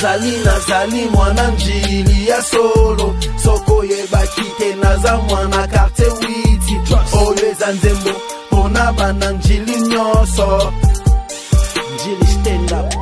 nazali mwana njili ya solo soko yebaki te naza mwana karte witi oyo eza nzembo pona bana njili nyonso njili stand up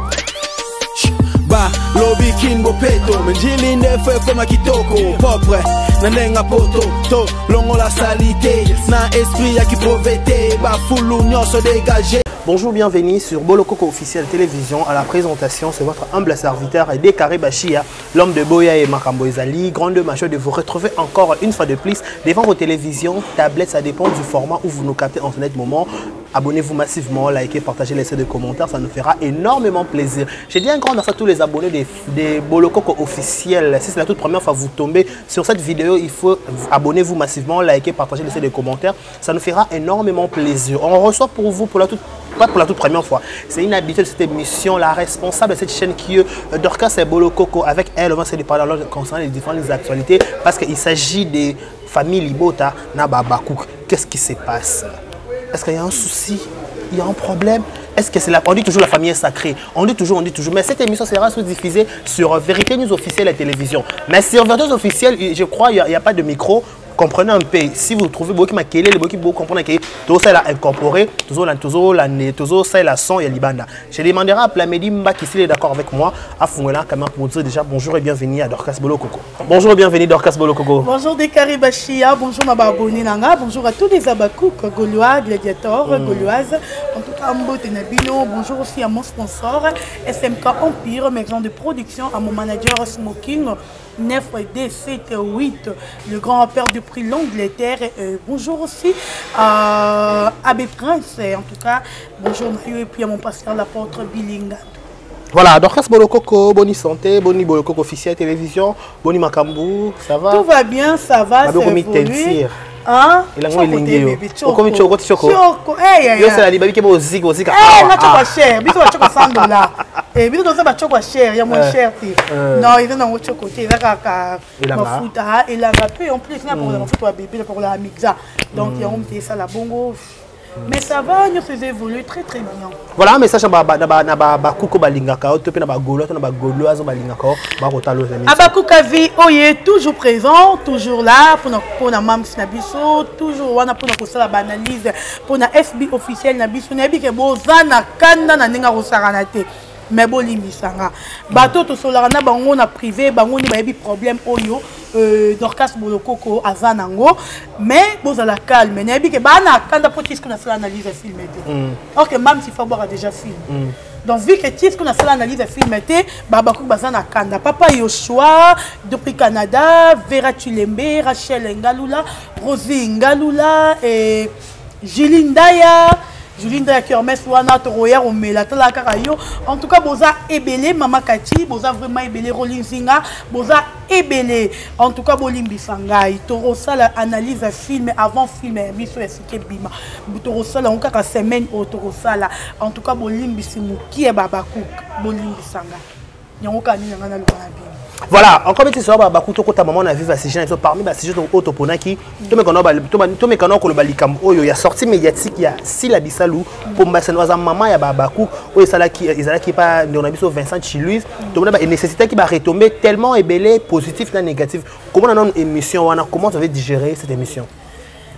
ba lobi kingo peto njili ndefu koma kitoko popre na nenga poto to longo la salite na esprit ya kipovete ba fulu nyonso dégagé. Bonjour, bienvenue sur Bolokoko officiel télévision. À la présentation, c'est votre humble serviteur Dekare Bachia, l'homme de Boya et Makambo Ezali. Grande majeur de vous retrouver encore une fois de plus devant vos télévisions, tablettes, ça dépend du format où vous nous captez en ce moment. Abonnez-vous massivement, likez, partagez, laissez des commentaires, ça nous fera énormément plaisir. J'ai dit un grand merci à tous les abonnés des Bolokoko officiels. Si c'est la toute première fois que vous tombez sur cette vidéo, il faut abonnez-vous massivement, likez, partagez, laissez des commentaires, ça nous fera énormément plaisir. On reçoit pour vous pas pour la toute première fois. C'est une habitude de cette émission. La responsable de cette chaîne qui est Dorcas et Bolokoko. Avec elle, on va se parler concernant les différentes actualités parce qu'il s'agit des familles Libota Nababakouk. Qu'est-ce qui se passe? Est-ce qu'il y a un souci? Il y a un problème? Est-ce que c'est la... On dit toujours la famille est sacrée. On dit toujours. Mais cette émission sera diffusée sur Vérité News officielle à la télévision. Mais sur Vérité News officielle, je crois qu'il n'y a pas de micro. Comprenez un peu, si vous trouvez beaucoup de maquillés, beaucoup comprenez que tout ça est incorporé, toujours ça est la son et libanda. Je demanderai à Plamedi Mbaki s'il est d'accord avec moi à Fungela Kamar pour dire déjà bonjour et bienvenue à Dorcas Bolokoko. Bonjour et bienvenue Dorcas Bolokoko. Bonjour Dekare Bachia, bonjour ma abonnés nanga, bonjour à tous les abakouk gaulois, gladiateurs, gauloises. En tout cas, Mbote Nabino, bonjour aussi à mon sponsor SMK Empire, maison de production, à mon manager Smoking. 9D, 7, 8, le grand-père du prix l'Angleterre. Bonjour aussi à Abbé Prince, en tout cas, bonjour Mario et puis à mon pasteur l'apôtre Bilinga. Voilà, Dorcas Bolokoko, bonne santé, bonne Bolokoko officiel télévision, bonne Makambu, ça va? Tout va bien, ça va, c'est évolué. Hein? Il a un lingue. Comment tu choco? Choco. Eh, yo c'est la libabi qui est au zig. Eh, na choco cher. Biso choco $100. Eh, biso dosa ba choco cher, il y a moins cher. Non, il y a un choco. Il y a mafuta, il a peu en plus na pour la mafuta bébé pour la mixa. Donc il y a on fait ça la bongo. Mais ça va, nous faisons évoluer très très bien. Voilà un message à Kuko Balingaka, au top na Golo, na Goloise Balingaka, Barotalo. Abakuka vie, oye, toujours présent, toujours là pour na mam Nabiso, toujours wana pour na analyse, pour na FB officiel Nabiso, nabi ke bozana kanda na ninga rosaranate. Mais bon limisanga. Bateau to solarana bango na privé, bango ni bayebi problème oyo. Dorcas Bolokoko azanango mais vous la calme mais que bana kanda pour qu'est-ce qu'on a fait l'analyse film or que même si Fabor a déjà film donc vu que qu'est-ce qu'on a fait l'analyse film babakou bazana kanda papa Yoshua depuis Canada Vera Tulembe Rachel Ngalula Rosie Ngalula et Julindaya Julinda Kermes wana toroya omela tala karayo en tout cas boza ebele mama Kati boza vraiment ebele Rolinzinga boza ebele en tout cas bolimbi sangai toro sala analyse film avant film biso esike bima toro sala on kaka semaine au toro sala en tout cas bolimbi simu qui est babakou bolimbi sanga nyango kani ngana lukana bima. Voilà, encore une fois, Bakuto Kota Maman a vu Vassijin parmi les sujets de Autoponaki. Tout le monde a sorti médiatique, il y a Sila Bissalou, pour Massanoisa Maman, il y a Babakou, où il y a qui pas de Vincent Chilouis. Tout le monde a une nécessité qui va retomber tellement ébélé, positif et négatif. Comment on a une émission, comment vous avez digéré cette émission?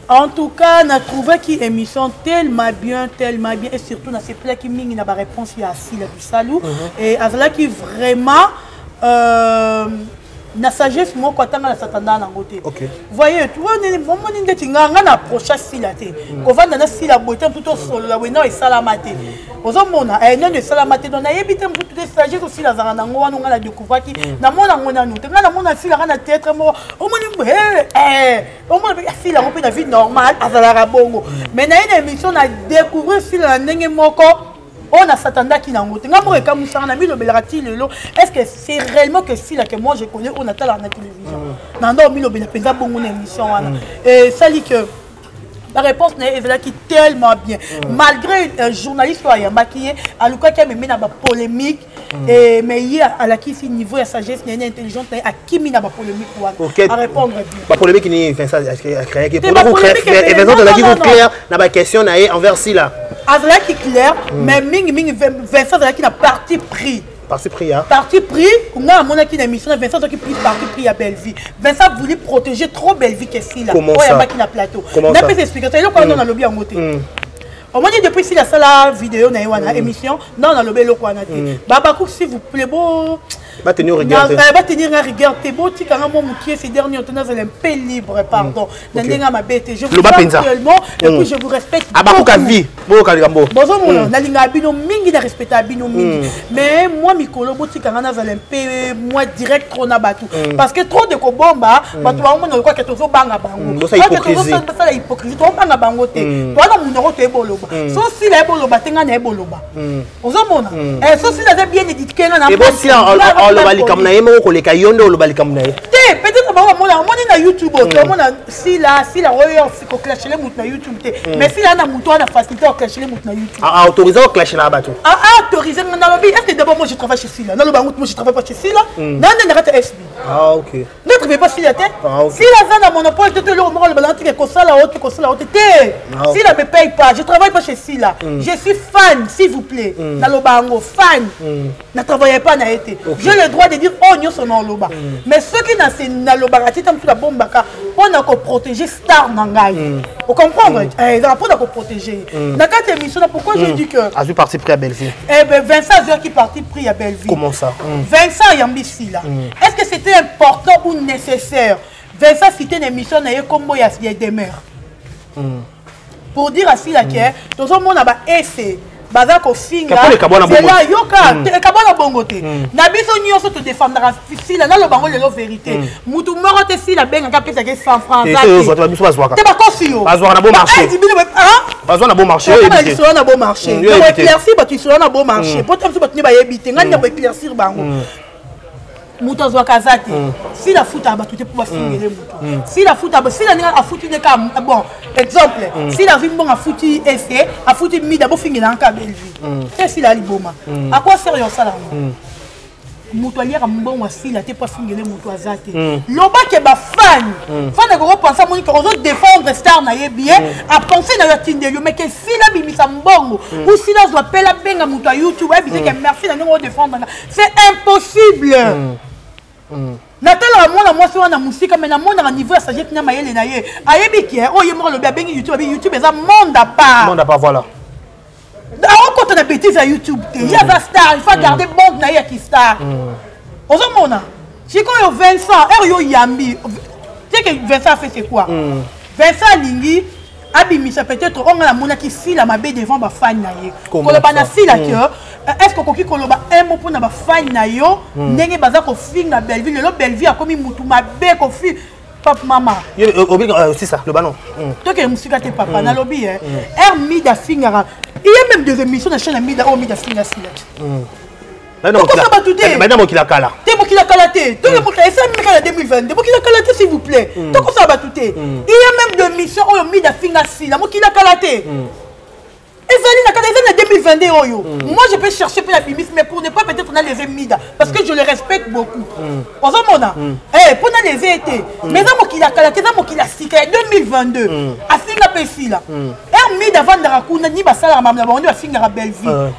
En tout cas, on a trouvé qu'il émission tellement bien, et surtout, on a ces plats qui m'ont une réponse à Sila Bissalou. Et à cela qui vraiment. Na sagesse moi quoi tanga la satana na ngote. Voyez, tu vois moment ninde tinga nga na approche sila te. Ko vanda na sila bote tout solo la wena e salamate. Ozomona non de salamate donc na yebite mbutu de sagesse aussi la zanga ngo wana nga la découvrir ki na mona ngona no. Nga na mona sila kana tête mo o moni o moni sila ko pe na vie normale azala ka bongo. Mais na une émission na découvrir sila ndenge moko. On a s'attendait qui n'a pas est-ce que c'est réellement que si là que moi je connais on attend la télévision non non milo bela penza bongo na émission et ça dit que la réponse n'est là qui tellement bien malgré un journaliste qui a maquillé à Luka qui a mené dans la polémique et mais il y a à la qui si niveau de sagesse n'est intelligente à qui mina ba polémique à répondre bien la polémique ni Vincent a créé qui pour et Vincent de la qui vous clair na ba question na envers si là Azala qui clair mais Vincent qui n'a parti pris Parti pris, hein? Parti pris, on a mon qui une émission, Vincent qui pris parti pris à Belleville. Vincent voulait protéger trop Belleville que si là. Comment ça? Il y a plateau. Comment ça? D'après ces explications, il y a dans le lobby en côté. On m'a dit depuis si la salle vidéo, on a émission, non, dans le lobby, on a dit. Babakou, s'il vous plaît, bon. Va tenir rigueur. Va tenir un rigueur. T'es beau, tu as mon moutier ces derniers temps, c'est un peu libre, pardon. Je vous actuellement, et puis je vous respecte. Ah, bah, vie. Bon, Kaligambo. Bonjour, mon nalinga abino mingi na respecter abino mingi. Mais moi, Mikolo, boti kangana za lempe, moi direct trop na batu. Parce que trop de kobomba, batu ba mon quoi que tozo banga bango. Ça hypocrisie. Ça la hypocrisie. Toi banga bango te. Toi na mon numéro te eboloba. So si la eboloba tenga na eboloba. Ozo mona. So si la bien éduqué na. Et bon si le bali comme na yemo ko le kayondo le bali comme na. Te peut-être ba mona na YouTube, to mona si la royal ko clash les mout na YouTube te. Mais si la na muto na facilité au clash les mout na YouTube. Ah autorisé au clash na bateau. Ah autorisé na lobby. Est-ce que d'abord moi je travaille chez Sila. Na loba moi je travaille pas chez Sila. Non na rate SB. Ah OK. Ne travaille pas Sila te. Si la zone a monopole te le moral balanti que ça la haute te. Si la me paye pas, je travaille pas chez Sila. Je suis fan s'il vous plaît. Na loba ngo fan. Na travaille pas na été. J'ai le droit de dire oh nyo son loba. Mais ceux qui na loba rati tam la bombe baka pour na ko protéger star nangai. Vous comprenez? Pour na ko protéger. Na quatre émission pourquoi je dis que a vu parti pris à Belleville. Eh ben Vincent Zor qui parti pris à Belleville. Comment ça? Vincent Yambi là. Est-ce que c'était important ou nécessaire? Vincent c'était une émission na combo ya demeure. Pour dire à Sila que tout le monde a essayé baza ko finga c'est là yoka te kabona bongote na biso nyonso te défendra Sila na lo bango lelo vérité mutu moko te Sila benga ka pesa ke 100 francs te ba kosi yo bazwa na bon marché bazwa na bon marché yo na bon marché yo éclaircir ba tu sur na bon marché pour tam so ba tuni ba yebite ngani ya éclaircir bango mutu azwa kazate si la futa ba tout pour fingele mutu si la futa ba si la ninga afuti de ka bon exemple si la vie bon afuti essai afuti mi d'abord fingela en ka Belleville et si la liboma à quoi sérieux ça là mutu aliera mbongo si la te pas fingele mutu azate loba ke ba fan fan ko penser moni ko zo défendre star na ye bien à penser na yatinde yo mais que si la bimisa mbongo ou si la zo appela benga mutu à YouTube et bien que merci na ngo défendre c'est impossible. Natala mona mwasi wana musika mais na mona niveau ya sagesse na mayele na ye ayebi ki o ye mo le bengi YouTube eza monde à part voilà quand on a bêtise à YouTube il y a la star il faut garder bande na ye qui star ozo mona chiko yo Vincent yo yambi tu sais que Vincent a fait c'est quoi Vincent lingi abimisa peut-être on a mona qui si la mabe devant ba fan na ye ko le bana si la que est-ce que koki koloba un mot pour na ba fan na yo ndenge baza ko finga Belleville le Belleville a komi mutu mabe ko fi papa mama c'est ça le ballon toi que musika te papa na lobby mida finga il y a même des émissions na chaîne mida mida finga si là madame qui la kala te mo qui la kala te tout le monde essaie même en 2022 mo qui la kala te s'il vous plaît to ko ça ba tout il y a même des missions au mida finga si là mo qui la kala te en 2022 moi je peux chercher pour la bimis mais pour ne pas peut-être on a les mida parce que je les respecte beaucoup pour les été mais ça moi qui la kala te ça moi qui la sika 2022 à finga pesi là mida vendre kuna ni ba sala mamla ba on va finga Belleville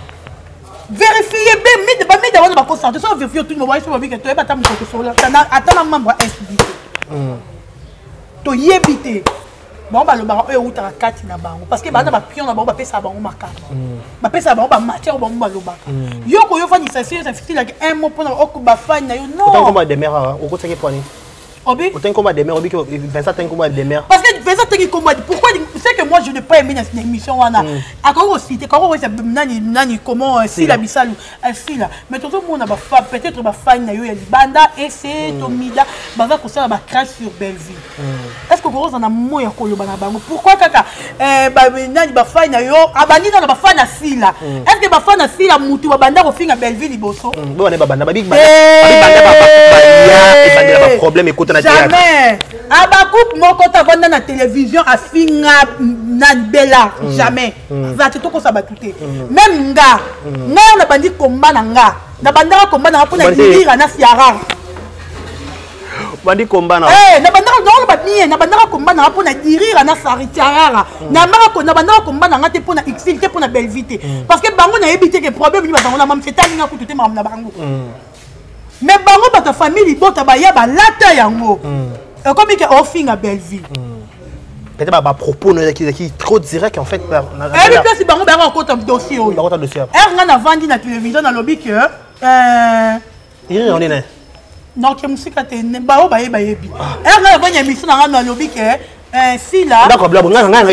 vérifiez bien mida wana ba concentrer so vérifier tout le monde so ba bi que to ba tam ko so là attends membre SB to yebité bon ba le baron e ou ta kati na bango parce que bana ba pion na bango ba pesa bango makaka ba pesa bango ba matière bango ba lobaka yoko yo fani ça c'est facile like un mot pour na okuba fani na yo non autant comment des mères au côté qui prenait obi autant comment des mères obi que Vincent tant comment des mères parce que Vincent tant comment pourquoi c'est que moi je n'ai pas aimé dans cette émission wana encore aussi quand c'est nani comment si la bisalu si là mais tout le monde ba peut-être ba fani na yo ya banda et c'est tomida baza ko ça ba crash sur Belleville est-ce que vous en a moyen ko loba na bango pourquoi kaka ba nani ba fani na yo abandi na ba fani na sila est-ce que ba fani na sila mutu ba banda ko finga Belleville liboso bon ba banda ba big banda ba problème écoute na jamais abakoup moko ta vanda na télévision a finga na bela jamais va te toko ça ba touté même nga na bandi komba na nga na banda komba na pona lira na siara Bandi combat na. Na bandaka non ba bien, na bandaka combat na pour na dirira na saritiara. Na bandaka combat na ngate pour na exilité pour na belle vite. Parce que bango na éviter que problème ni bango na mam fetali nga kutu te mam na bango. Mais bango ba ta famille bota ba ya ba lata yango. Comme que offing à belle vie. Peut-être bah propos qui trop direct en fait. Et puis si bango ba raconte un dossier. Raconte un dossier. On a vendu na télévision na lobby que il on est là. Non, que musique a été ba yebi. On a vendu émission na lobby que si là. D'accord, bla bon, on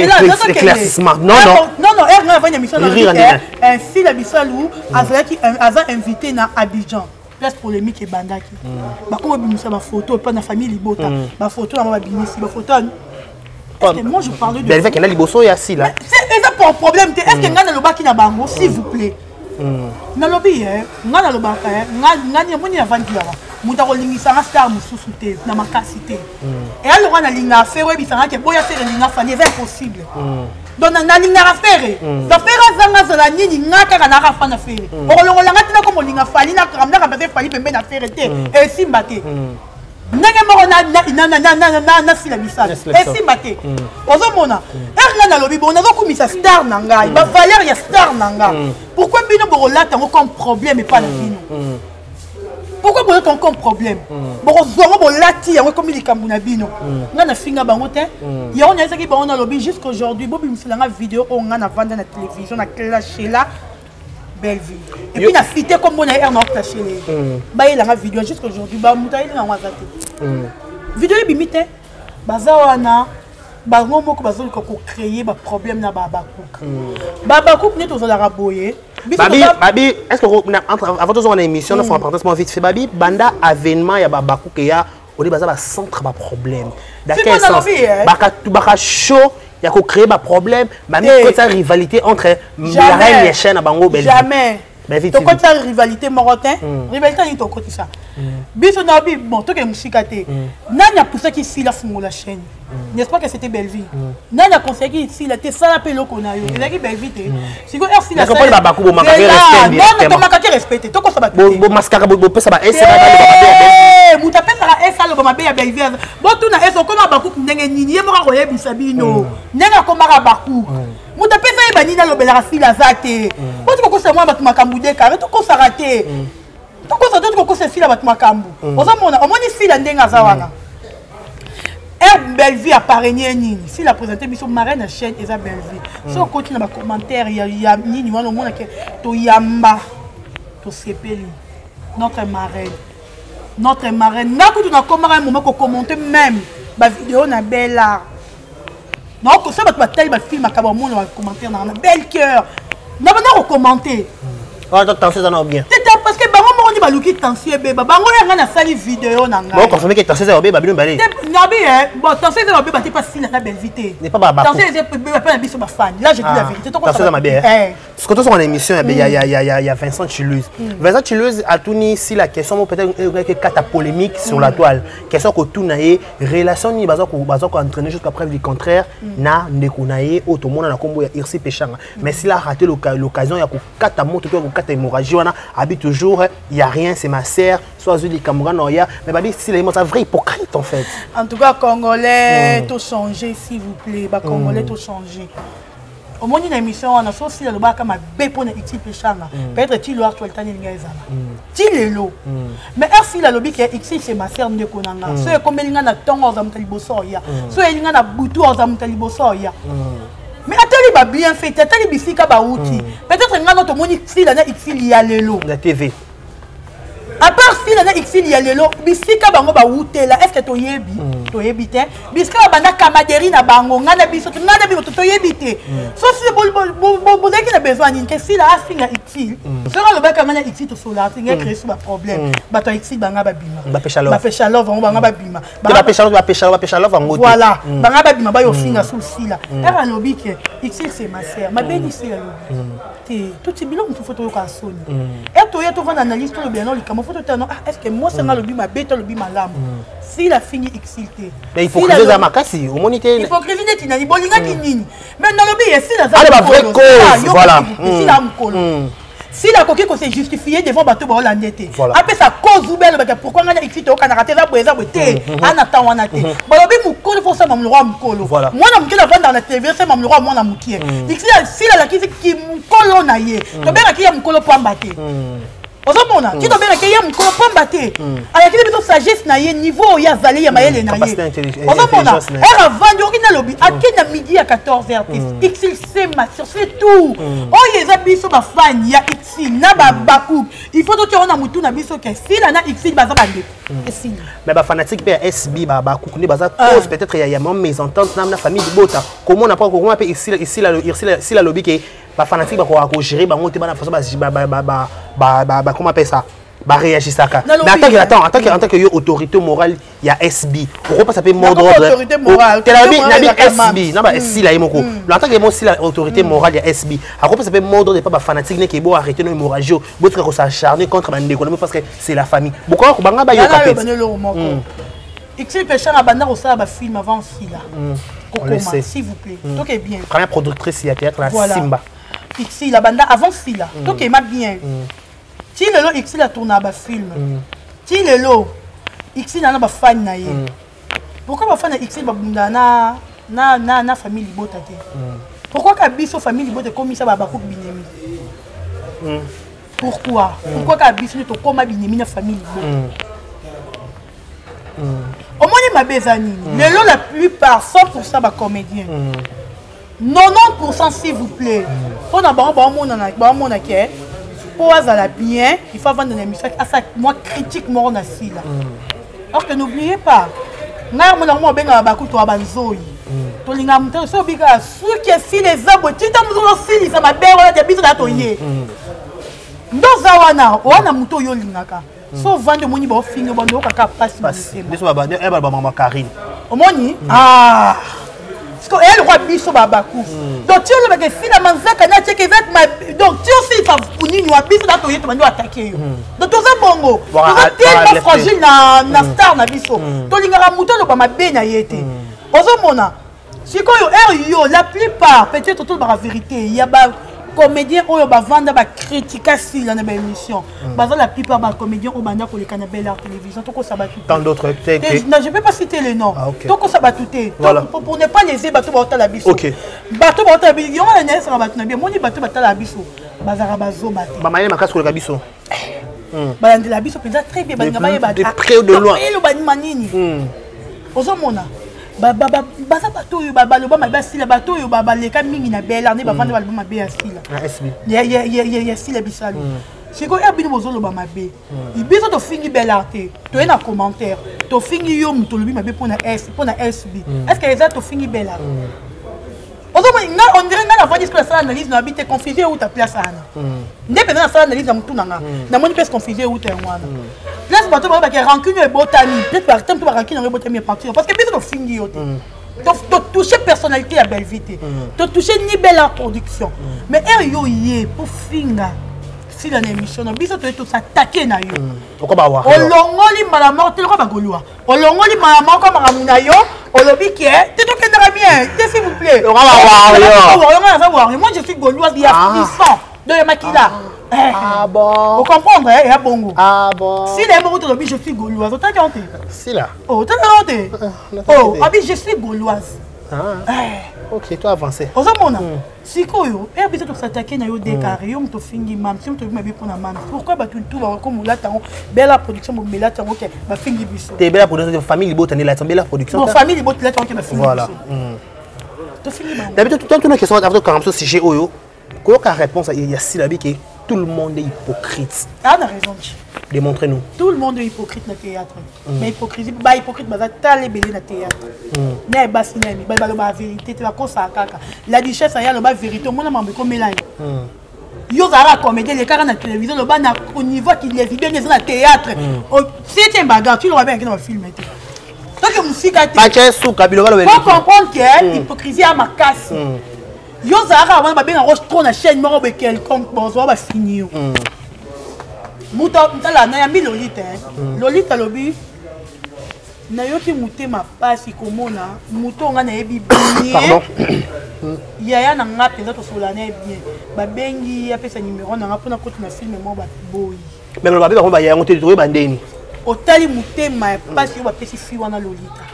éclaircissement. Non. On a vendu émission na lobby que si la bisalou a invité na Abidjan. Place polémique et bandaki. Bah comment bimisa ma photo pas na famille libota. Ma photo na ma bimisi, ma photo. Moi je parle de. Ben avec na liboso ya si là. C'est ça pour problème. Est-ce que ngana lobaki na bango s'il vous plaît. Na lobi ngana lobaka ngani moni avandi là. Muta ko lingisa nga star mususu te na makasi te. Et alors on a linga faire bisanga ke boya faire linga fani c'est impossible. Donc na linga faire. Donc faire zanga zala nini ngaka kana ka fana faire. Okolongola ngati na ko linga fali na kamna ka base fali pembe na faire te et simba te. Ndenge moko na sila bisala et simba te. Ozomona erna na lobi bona zokumisa star na ngai ba valeur ya star na ngai. Pourquoi bino borolata ngo comme problème et pas na bino? Pourquoi vous avez un problème? Bon, vous avez un comme il est bino. On a fini à bangote. Il y a un essai qui a lobby jusqu'aujourd'hui. Bobi me fait une vidéo on a vendu à la télévision, on a clashé là. Belle vie. Et puis on a fité comme on a air notre clashé. Bah il a une vidéo jusqu'aujourd'hui. Bah mutaï na wazate. Vidéo bimite. Bazawana. Bango moko bazoli ko créer ba problème na Babakouk. Babakouk net aux araboyé. Babi, est-ce que avant de faire une émission, on fait un partage vite fait Babi, banda avènement ya Babakouk ya on est basé à centre ba problème. Dans quel sens? Baka chaud, ya ko créer ba problème, ba même quand ça rivalité entre la reine et chaîne à Bango Belgique. Jamais. Donc quand ça rivalité marocain, rivalité ni to côté ça. Biso na bi bon to ke musikate. Nani a poussé qui si la fumo la chaîne. N'est-ce pas que c'était belle vie? Nani a conseillé ici la te sala pelo konayo. Il a dit belle vie. Si go ersi la. Mais Babakou bo makaki respect bien. Non, to makaki respecter. To ko ça ba. Bo mascara bo pesa ba esa ba ba. Muta pesa la esa lo ba be ya belle vie. Bo tu na eso koma Babakou ndenge nini ye moka koyebisa bino. Ndenge koma Babakou. Muta pesa e banina lo bela fila zate. Bo tu ko ça moi ba tu makambu de carré to ko ça raté. To ko ça to ko ça fila ba tu makambu. Ozamona omoni fila ndenga zawana. Belle vie apparaît ni si la présenter mission marraine à chaîne et belle vie si on continue dans les commentaires il y a ni au monde que to yamba to sepeli notre marraine n'a que tu n'as comment un moment qu'on commenter même la vidéo na belle art donc ça va tel film à cabaret monde va commenter dans bel cœur n'a pas commenter attention ça n'a bien parce que bango mo ni baluki tension beba bango yanga na sali vidéo na nga bon confirmer que tension ça beba bino balé nabi bon tension ça beba t'es pas si la belle vite n'est pas baba tension c'est beba pas biso ba fan là je dis la vérité to tension ça ma bien ce que toi sur une émission il y a Vincent Chileuse. Vincent Chileuse a tout ni si la question peut-être que cata polémique sur la toile question que tout naé relation ni bazo ko entraîner jusqu'à preuve du contraire na ndekunaé au tout monde na kombo ya Irsi Pechanga mais s'il a raté l'occasion ya ko cata moto to ko cata hémorragie wana habite toujours il y a rien c'est ma sœur soit Zuli Cameroun noya mais bah si les c'est vrai hypocrite en fait en tout cas congolais tout changer s'il vous plaît ba congolais tout changer au moins une émission on a sauté le bas comme bé pour Irsi Pechanga peut-être tu l'as toi le temps ni ngeza ti lelo mais si la lobby que Irsi c'est ma sœur de konanga so comme linga na tongo za mutaliboso ya so linga na butu za mutaliboso ya mais attendez ba bien fait attendez bisika ba outil peut-être nga notre moni fil na xil ya lelo la TV à part fil na xil ya lelo bisika bango ba outela est-ce que to yebi te bisika banda camaderi na bango nga na biso nga na biso to yebi te so si bo deki na besoin ni que fil a fil na xil sera le baka na xil to solar nga créer sur ba problème ba to xil banga ba bima ba pecha love banga ba bima ba pecha love ngo voilà banga ba bima ba yo finga sous fil era lobby que xil c'est ma sœur ma belle ici la lobby tout ces bilans il faut to ka soni et to yeto vana analyse to le bien li kamo faut to non est-ce que moi c'est nga lobby ma bête lobby ma lame si la fini xilté mais il faut que les amakasi au monité il faut que les tina ni bolinga ki nini mais na lobby si la allez ba vraie cause voilà si la mkolo si la coquille se justifier devant bateau hollandais voilà après ça cause ou belle pourquoi on a écrit au Canada ça boeza boté en attendant on a té balobi mukolo pour ça mamlo roi mukolo voilà moi na mukela vendre dans la télévision c'est mamlo roi moi na mukie si la qui mukolo na ye to bela ki ya mukolo pour ambaté ozomona ki to bela ki ya mukolo pour ambaté ala ki biso sagesse na ye niveau ya zali ya mayele na ye ozomona era vendre okina lobi akina midi à 14h XLC sur tout oh yeza biso ba fan ya XL na ba baku il faut que tu on a mutu na biso ke si la na XL baza bande si mais ba fanatique pe SB ba baku ni baza cause peut-être il y a même mésentente na famille de Bota comment on a pas comment ici la lobby que ba fanatique ba ko gérer ba monter ba na façon ba comment appelle ça bah réagir ça mais attends en tant que autorité morale il y a SB pourquoi pas ça peut mot d'ordre autorité morale SB non bah si là il moko en tant que moi si la autorité morale il y a SB pourquoi pas ça peut mot d'ordre pas fanatique n'est qui bon arrêter nos hémorragies d'autres qu'on s'acharner contre bande économique parce que c'est la famille pourquoi ko banga ba yo kapet XL pêcheur à banda au ça ba film avant aussi là comment s'il vous plaît donc est bien première productrice il y a théâtre la Simba XL la banda avant aussi là donc est bien si le lot XL a tourné un film, si le lot XL a un fan na ye, pourquoi pas fan de XL na famille libota te? Pourquoi qu'abisso famille libota comme ça va beaucoup binemi? Pourquoi? Pourquoi qu'abisso to comme binemi na famille libota? Au moins ma bezani, le lot la plupart 100% ba comédien. 90% s'il vous plaît. Pour na ba mon na ke. Pour aller bien, il faut vendre des émissions. Moi, critique, moi, on a si là. Alors que n'oubliez pas, nous avons bien à Bakou, tu as banzoi. Tu as dit, ceux qui sont les arbres, tu as aussi, ça m'a bien, on a des bisous à toyer. Dans Zawana, on a mouton yolinaka. Sauf vendre mon niveau, finir, on a qu'à passer. Karine. Au moni, ah! Parce qu'elle roi biso babakou. Donc tu le mec finalement zaka na teke zak ma donc tu aussi ça punir nous biso na toyer to mando attaquer yo. Donc tout ça bongo. Tout ça tellement fragile na star na biso. To lingara muto lo ba mabe na yete. Ozomona. Sikoyo yo la plupart peut-être tout la vérité, il y a ba comédien oyo ba vanda ba critiquer si la na émission. Bazan la plupart ba comédien au banda ko le canapé la télévision to ko sabatu. Tant d'autres non, je peux pas citer les noms. To ko sabatuté. Pour ne pas laisser bateau ba la biso. OK. Bateau ba la biso, yo na nesa ba bateau na bien. Moni bateau ba la biso. Bazara bazo bateau. Ba maye makasi ko le biso. Ba la biso peut très bien ba ngaba ba. De près ou de loin. Et le ba manini. Ozomona. Baza bateau yo ba lo ba ma ba si la bateau yo ba le ka mingi na bela ne ba vanda ba ma be asi la. SB. Ya si la bisali. Si ko ebini bozolo ba mabe. Ibiso to fingi belarte. To na commentaire. To fingi yo muto lobi mabe pour na SB. Est-ce que les to fingi belarte? On dirait que la voix dit que ça analyse n'a habité confisé où ta place ana. Ndependant de ça analyse na mutu nanga. Na moni pèse confisé où ta wana. Laisse bateau ba que rancune et botanie. Peut-être par temps pour rancune et botanie partir parce que biso to fingi yo te. To toucher personnalité à belle vite. To toucher ni belle production. Mais yo yé pour finga. Si dans l'émission, biso to s'attaquer na yo. Pourquoi ba wa? Olongoli malama te ko ba golwa. Olongoli malama ko makamuna yo. Olobi qui est, tu te connais bien, s'il vous plaît. Moi je suis gauloise, il y a 600 de Makila. Ah bon. Vous comprenez, il y a bongo. Ah bon. Si les mots de l'objet, je suis gauloise, autant qu'un thé. Si là. Oh, t'as qu'un oh, abi, je suis gauloise. Ok, toi avancé. Aux hommes, si quoi, et puis tu s'attaquer à yo décarré, on te finit mam, si on te met bien pour la mam. Pourquoi bah tout va comme là t'as belle production, mais là t'as ok, bah finit biso. T'es belle production de famille libo, t'as là belle production. Non, famille libo, là t'as ok, bah finit. Voilà. Tu finis mam. D'habitude, tout une question avec comme ça sujet oyo. Quoi la réponse il y a si la vie qui tout le monde est hypocrite. Ah, on a raison. Démontrez-nous. Tout le monde est hypocrite dans le théâtre. Mais hypocrisie, bah hypocrite, bah t'as les bébés dans le théâtre. N'est pas si n'est pas la vérité, tu vas quoi ça caca. La duchesse a la vérité, moi je comme Mélanie. Yo zara comédien les caras dans la télévision, le bas au niveau qui les vidéos dans le théâtre. C'est un bagarre, tu l'auras bien dans le film. Donc je me suis gâté. Faut comprendre que l'hypocrisie a ma casse. Yo zara avant ba bien roche trop na chaîne mort be quelconque bon ça va finir. Muta la na ya mi lolita lolita lobi na yo ki mutema pasi komona muto nga na yebi bien. Pardon. yaya na nga penza tosola na bien babengi apesa numéro na nga mpona koti na filme mo baboyi mais le babé ba yango te toye bandeni otali motema ya pasi oyo bapesi fi wana lolita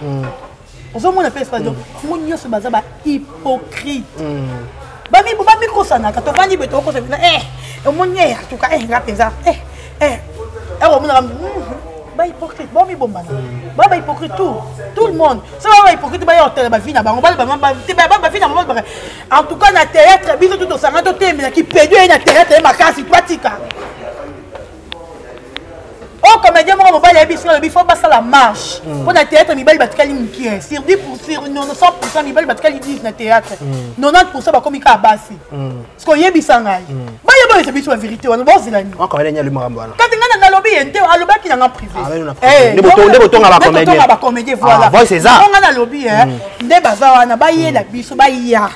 ozomona mpe espace donc mo nyonso baza bahypocrite bamikosanaka tovandi be tokosa bina omoni atuka nga mpenza omona hypocrite bomibombana hypocrite tout le monde ça va hypocrite ba hôtel ba vie na bango ba vie na bango en tout cas na théâtre biso tout osanga to temela ki pedio na théâtre makasi twatika oh comédien mo ba ya biso le bifo ba la marche pour na théâtre mibali batikali mukie sur 10 sur 100% mibali batikali 10 na théâtre 90% ba komika basi parce que yebisa ngai ba yeba c'est biso la vérité wana bo zilani encore elle nya le marambo wana quand ngana na lobby ente alobaki na privé nde botonga ba comédien voilà c'est ça ngana na lobby nde baza wana ba yela biso ba ya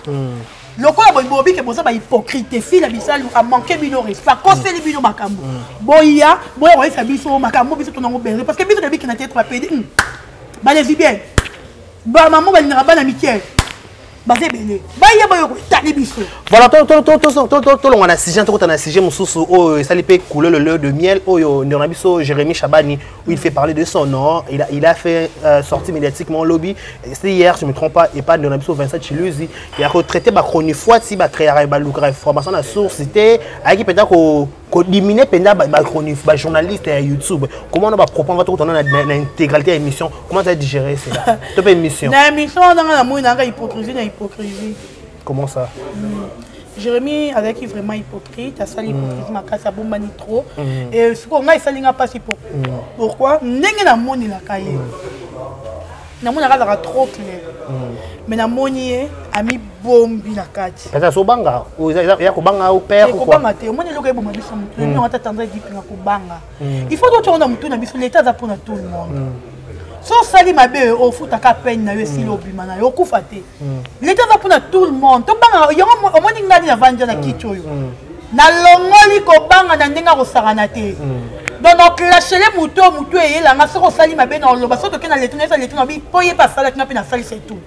lokola bobi ke boza ba hypocrite fi la bisalu a manqué bino respect koseli bino makambo boya boya wa biso makambo biso tonango benze parce que biso de biki na tête rapide ba les bien ba maman ba na bana Michel basé belé ba yeba yo tali biso voilà to longa na sujet to na sujet mususu o sali pe couler le lait de miel oyo ndona biso Jérémy Chabani où il fait parler de son nom il a fait sortie médiatiquement lobby c'était hier je me trompe pas et pas ndona biso Vincent Chiluzi il a retraité ba chronifois si ba créer ba lucrer information na source c'était aki penda ko diminuer penda ba chronique ba journaliste à YouTube comment on va propagande tout on a l'intégralité de l'émission comment ça digérer c'est to pas émission na émission on a moi na hypocrisie. Comment ça Jérémy avec qui vraiment hypocrite, à sali hypocrisie ma casse à bombani trop et ce qu'on a sali n'a pas si pourquoi n'engue na moni la cahier na moni la trop clair mais na moni ami bombi la kati parce que so banga ou ya ko banga au père ou quoi mate moni lo ka bomba biso mutu ni on attendre dipi na ko banga il faut que on mutu na biso l'état za pour tout le monde so sali mabe au futa ka peine na yo si lobima na yo kufa te l'état va pour tout le monde to banga yo omoni ngani na vanja na kicho yo na longoli ko banga na ndenga ko sarana te donc clasher les moutons et la masse ko sali mabe na loba so to ke na letuna ça letuna bi poye pas sala na pe na sali c'est tout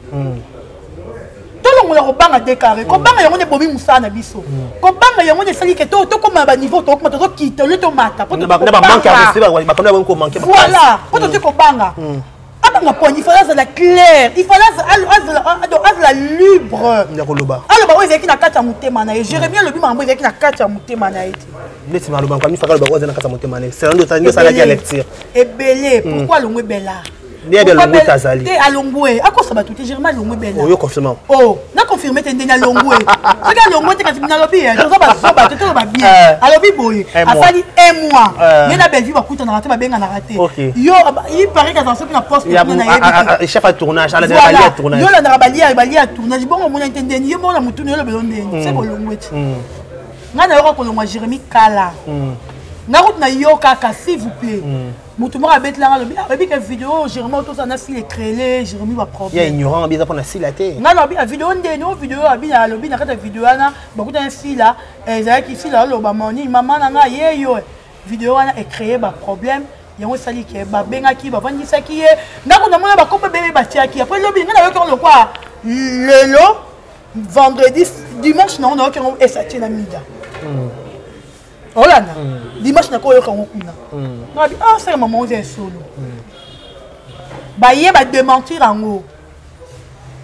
to longo la ko banga décaré ko banga yango ne bobi musana biso ko banga yango ne sali ke to koma ba niveau to koma to quitter le tomata pour ba manquer à recevoir ba kona ko manquer voilà pour to ko banga il fallait la claire, il fallait la libre. Alors, oui, c'est qui n'a qu'à t'amouter manaï. Jérémy le bim en qui n'a qu'à t'amouter manaï. Laisse moi le banc comme il faut que le banc n'a qu'à t'amouter manaï. C'est un autre ça la lecture. Et belé, pourquoi le bella? Bien bien le tazali. T'es à Longoué. À quoi ça va tout? Jérémy le bella. Oh, confirmé. Oh, n'a confirmé t'es à Longoué. Regarde Longoué t'es quand tu viens à l'objet. Tu vas tu vas bien. À l'objet boy. À fallu un mois. Il y a belle vie va coûter na raté, va bien na raté. Yo, il paraît qu'à dans ce qu'on poste. Chef à tournage, à la balière à tournage. Yo la balière à tournage. Bon, on entend yo bon la mutu yo le belonde. C'est bon Longoué. Ngana yo ko Longoué Jérémy Kala. Na route na yo kaka s'il vous plaît. Moutouma a bête là le bi que vidéo Jérémy tout ça na si les créer Jérémy va problème. Il y a ignorant bien pour na si la tête. Non bi vidéo ndeno vidéo abi na lobi na kata vidéo na beaucoup d'un si là ezala ki si là lo ba moni maman na nga ye yo vidéo na est créé ba problème yango sali ki ba benga ki ba vandisa ki na ko na mona ba kope bébé ba tia ki après lobi na yo ko lo quoi lelo vendredi dimanche na on a ko esati na mida. Olana dimanche na ko yo kango kuna na bi c'est maman c'est solo ba ye ba démentir en haut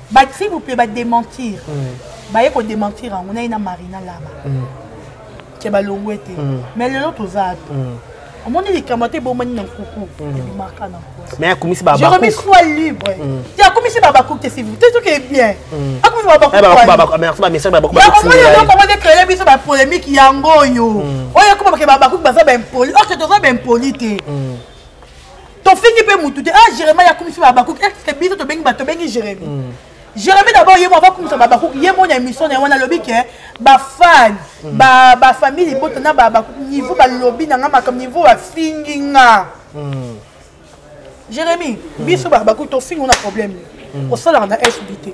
ba s'il vous plaît ba démentir ba ye ko démentir en on a une Marina là-bas ke ba longwete mais le l'autre zat on m'a dit kamate bo mani na kuku marka na ko mais akumisi baba Jérémy soit libre tu as commis baba cook te s'il vous tout qui est bien akumisi baba cook merci ba message baba cook comment de créer biso ba polémique yango yo oyo comment ke baba cook baza ba impoli o to za ba impoli te to fini pe mutu te Jérémy ya commis baba cook est-ce que biso to bengi Jérémy Jérémy d'abord yemo va comme ça baba cook yemo na émission na wana lobby ke ba fan ba famille botona baba cook niveau ba lobby na ngama comme niveau ba finginga Jérémy biso baba cook to fingo na problème au sol na SBT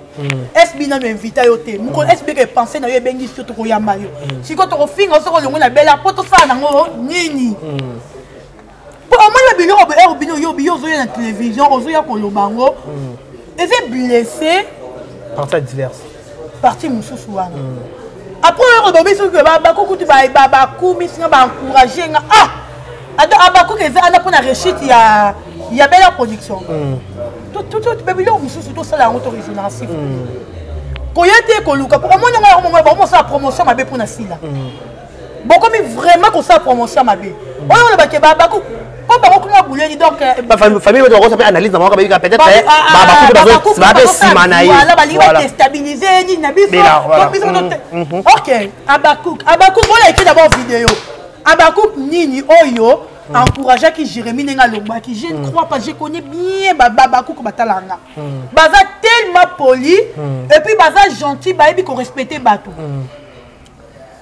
SB na invité yo te muko SB ke penser na yo bengi surtout ko yamba yo si ko to fingo so ko longo na bela poto sa na ngo nini pour moi le biloko ba bino yo zo na télévision ozo ya ko lobango et c'est blessé par ça diverse parti mosusu wana après on redobi sur que bakuku tu ba kumi singa ba encourager nga abakuku eza ana pona réussite ya belle production tout bebilo mosusu to sala ngoto résonance koyete koluka pour moi nga ba mo sa promotion mabe pona sila beaucoup mais vraiment ko sa promotion mabe on ba ke bakuku donc famille doit faire analyse dans peut-être voilà stabiliser ni na biso OK Abakouk on a écrit d'abord vidéo Abakouk nini oyo encourager qui Jérémy nenga lomba qui je ne crois pas je connais bien Abakouk batalanga baza tellement poli et puis baza gentil ba ebi ko respecter bato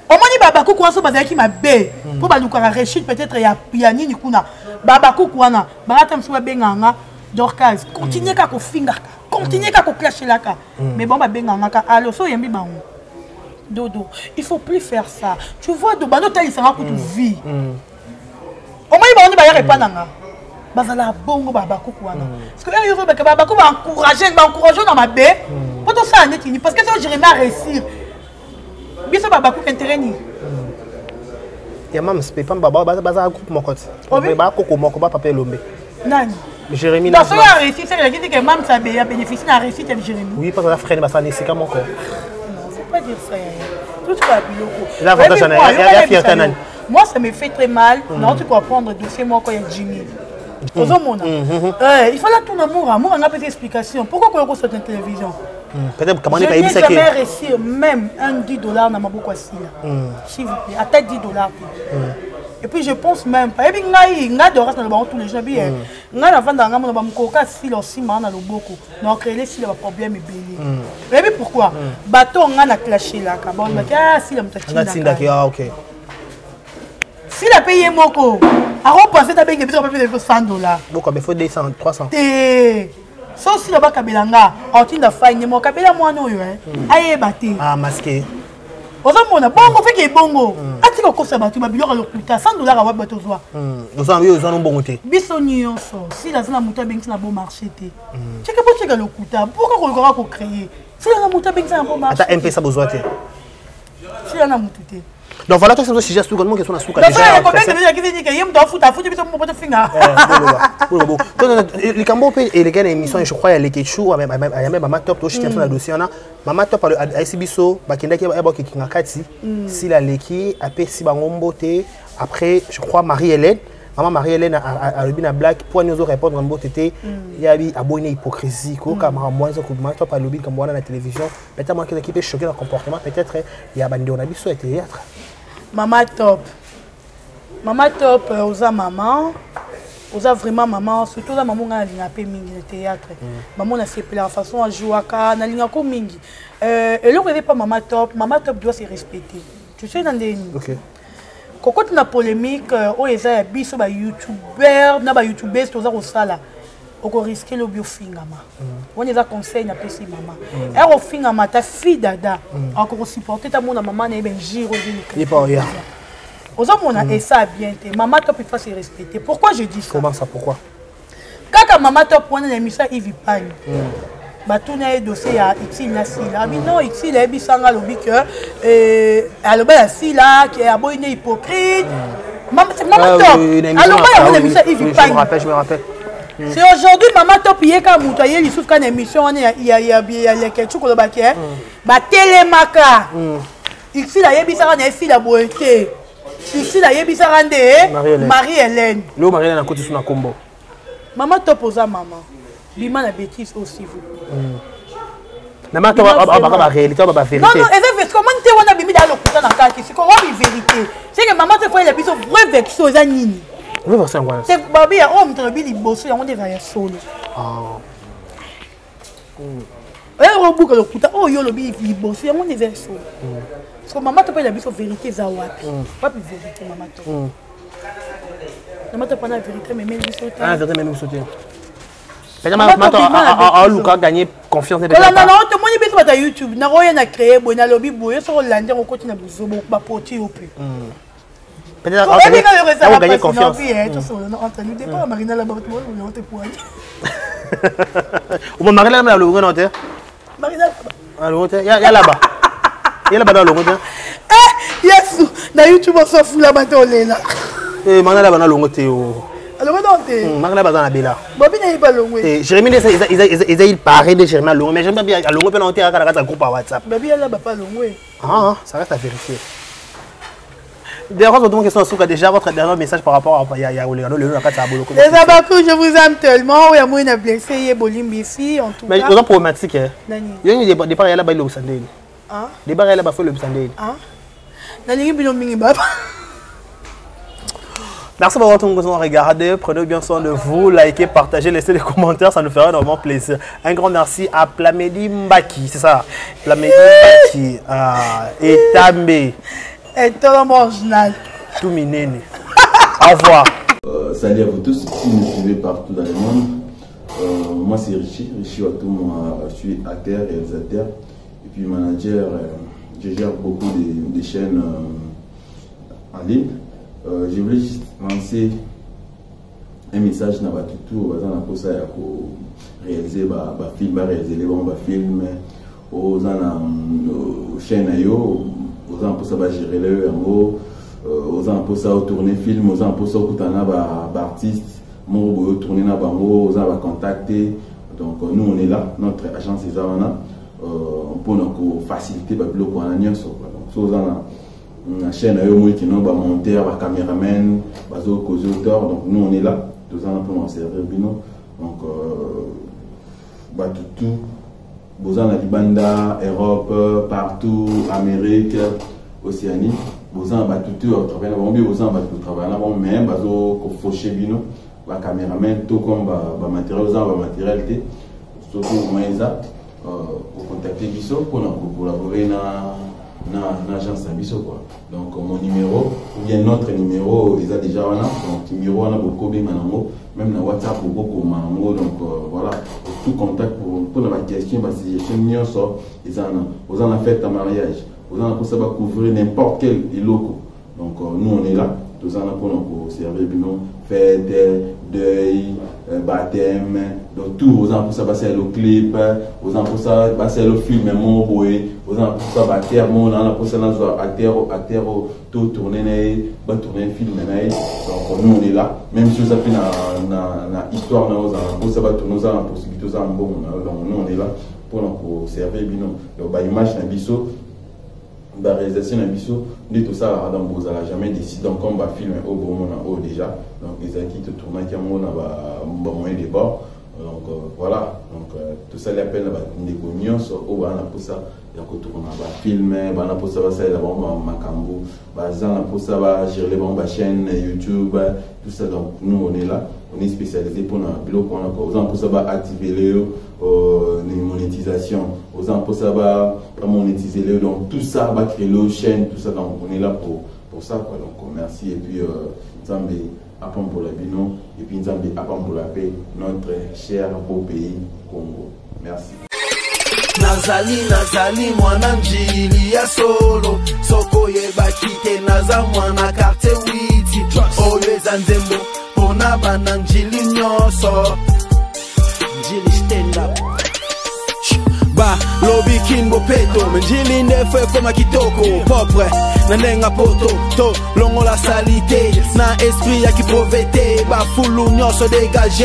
omoni Abakouk waso baza ki mabe po baluka réussite peut-être ya nini kuna Abakouk wana barata msuwa benganga Dorcas continuer ka ko finga continuer ka ko clasher la ka mais bon ba benganga ka allo so yembi bango dodo il faut plus faire ça tu vois do bano tali sanga ko tu vie omoni ba oni ba ya repananga bazala bongo Abakouk wana parce que yo ba Abakouk ba encourager na mabe pour tout ça netini parce que ça Jérémy réussir biso Abakouk intérêt ni ya mam spé pam baba baza groupe mokoti ba koko moko ba papa lombe nani Jérémy dans ça a réussi c'est la dit que mam ça a bénéficié na réussite de Jérémy oui parce que la frère ba ça nesika moko non faut pas dire ça tout ça biloko la avantage ya fierté nani moi ça me fait très mal non tu peux prendre dossier moi quand il y a Jimmy ozomona il faut là tout amour on a pas d'explication pourquoi qu'on sur la télévision peut-être comment je pas n'ai ça jamais réussi même un $10 dans ma beaucoup s'il vous plaît à tête $10 et puis je pense même pas et puis nga de reste dans le banc tous les jours bien nga la vendre nga mon koka si lo si ma na loboko donc créer si le problème est belé et puis pourquoi bateau nga na clasher là ka bon si la mutatinda OK si la paye moko a repenser ta bengi biso papier de $100 beaucoup mais faut 200 300 so si la bakabelanga otinda fine mo kabela mwana oyo ayeba te masqué ozomona bongo feke bongo atika kosa bato babiloko lokuta $100 awa bato zwa ozana bongo te biso nyonso si la zana muta bengi na bon marché te teke po teka lokuta pourquoi kolokaka ko créer si la muta bengi na bon marché ata MP ça besoin te si la na mutu te donc voilà toi c'est sujet tout que son asuka déjà les cambo pe et les gars émission je crois les ketchou même mama top to chita na dossier na mama top à isibiso bakenda ki ba ki ngakati si la leki apesi bangombo te après je crois Marie-Hélène maman Marie-Hélène a le bien black pour nous répondre en beauté il y a abonné hypocrisie ko camera moins ko mama top a lobby comme on a la télévision peut-être moi qui est choqué dans comportement peut-être il y a bandi on a biso théâtre Maman top, osa maman, osa vraiment maman, surtout la maman a l'ingapé mingi le théâtre. Maman a fait la façon à jouer à na l'ingako mingi. Et là, on pas maman top doit se respecter. Tu sais dans des quand on a polémique, on est à biso ba youtubeur, na ba youtubeuse toza ko sala. On risque le biofingama. On est à conseil na pesi maman. Et au fingama ta fille dada, encore supporter ta maman na ben giro il pas rien. Ozomona et ça bien te maman top il faut se respecter. Pourquoi je dis ça? Comment ça pourquoi? Quand maman top on a mis ça Yves Pagne. Ba tourner dossier à Ixil na sila. Mais non Ixil est bisanga lobi que aloba la sila qui est aboyé hypocrite. Maman top. Alors on a mis ça Yves Pagne. Je me rappelle. C'est aujourd'hui maman top yeka muto ye li souffre quand émission on il y a les ketchup ko ba ke ba telemaka ici la yebisa na ici la boité ici la yebisa rande Marie-Hélène le Marie-Hélène a côté sur na combo maman top oza maman bima na bêtise aussi vous maman top ba réalité ba vérité non est comment tu on a bimi dans le couta na kaki c'est quoi la vérité c'est que maman te fait la biso vrai vexo za nini oui parce que quoi c'est babi ya homme to bi liboso ya on devait solo on boucle le couta oh yo le bi liboso ya on devait solo parce que maman te fait la biso vérité za wapi pas plus vérité maman to maman te prend la vérité mais même biso ah vérité même biso peut-être maman a Lucas gagner confiance de non te moni biso ta YouTube na roya na créer bo na lobby boye so lander on continue na biso ba poti au plus peut-être on gagner confiance Marina là-bas on te poigne ou Marina là le grand hôtel Marina là-bas il y a là-bas Il y a la banane longue. Eh, yes, na YouTube on s'en fout la banane là. Eh, maintenant la banane longue Théo. Alors maintenant t'es. Maintenant la banane bella. Bobby n'est pas longue. Eh, Jérémy il paraît de Jérémy longue, mais j'aime pas bien longue pendant que tu as groupe à WhatsApp. Bobby elle là pas longue. Ah, ça reste à vérifier. D'ailleurs, votre question est déjà votre dernier message par rapport à Yaoulé. Les Abakou, je vous aime tellement. Oui, moi, il a blessé, il y a Bolimbi ici, en tout cas. Mais c'est problématique. Il y a des barres là-bas, il y a des hein? Des barres là-bas, il y a des hein? Merci pour votre regardé. Prenez bien soin de vous. Likez, partagez, laissez des commentaires. Ça nous fera énormément plaisir. Un grand merci à Plamedi Mbaki. C'est ça. Plamedi Mbaki. Et Tambe. Et tout le marginal. Tout minéné. Au revoir. Salut à vous tous qui nous suivez partout dans le monde. Moi c'est Richie Watum, je suis acteur, réalisateur et puis manager. Je gère beaucoup de chaînes en ligne. Je voulais juste lancer un message dans tout pour ça réaliser réaliser les bons films aux chaînes aux gens pour ça gérer le mot aux gens pour ça tourner film aux gens pour ça kutana artistes mo tourner na bango aux gens va contacter donc nous on est là notre agence est là pour nous faciliter ba bloc on a nyonso donc aux gens la chaîne moi qui non ba monteur ba caméraman ba zo auteur donc nous on est là tous ans pour nous servir bino donc ba tout Bozan la Libanda, Europe, partout, Amérique, Océanie. Bozan va tout au travail. Bozan va tout travail. Mais bazo ko faucher bino, ba caméraman tout comme ba matériel, ba matérialité. Surtout moyens pour contacter biso pour collaborer na agence biso quoi. Donc mon numéro ou bien notre numéro ils a déjà là. Donc numéro on a beaucoup bien manango. Même dans WhatsApp pour beaucoup manango donc voilà tout contact pour la question parce que chez nous sort ils en a fait un mariage vous en pour ça va couvrir n'importe quel loco donc nous on est là tous en pour nous servir bino fête deuil baptême donc tout aux gens pour ça passer le clip aux gens pour ça passer le film même boy aux gens pour ça baptême on a pour ça acteur tout tourner ba tourner film donc nous on est là même si ça fait na histoire na pour ça va tourner ça pour possibilité ça bon donc nous on est là pour nous servir bino donc ba image na biso la réalisation de biso de tout ça dans vous allez jamais décider donc comme va filmer au bon moment déjà donc les qui te tournent qui on a bon moyen de bord donc voilà donc tout ça l'appel des cognos au on a pour ça il y a que tourner va filmer on a pour ça va ça là bon makambo bazan pour ça va gérer les bonnes chaînes YouTube tout ça donc nous on est là on est spécialisé pour un bloc on a aux gens pour ça va activer les monétisations aux gens pour ça va monétiser les donc tout ça va créer le chaîne tout ça donc on est là pour ça quoi donc merci et puis Zambé apprend pour la bino et puis Zambé apprend pour la paix notre cher beau pays Congo merci. Nazali mwana njili ya solo soko yebaki te naza mwana quartier witi oyo eza nzembo pona bana njili nyonso njili stand up ba lobi kinbo peto njili ndefe koma kitoko propre na ndenga poto to longo la salite na esprit ya kipovete ba fulu nyonso dégagé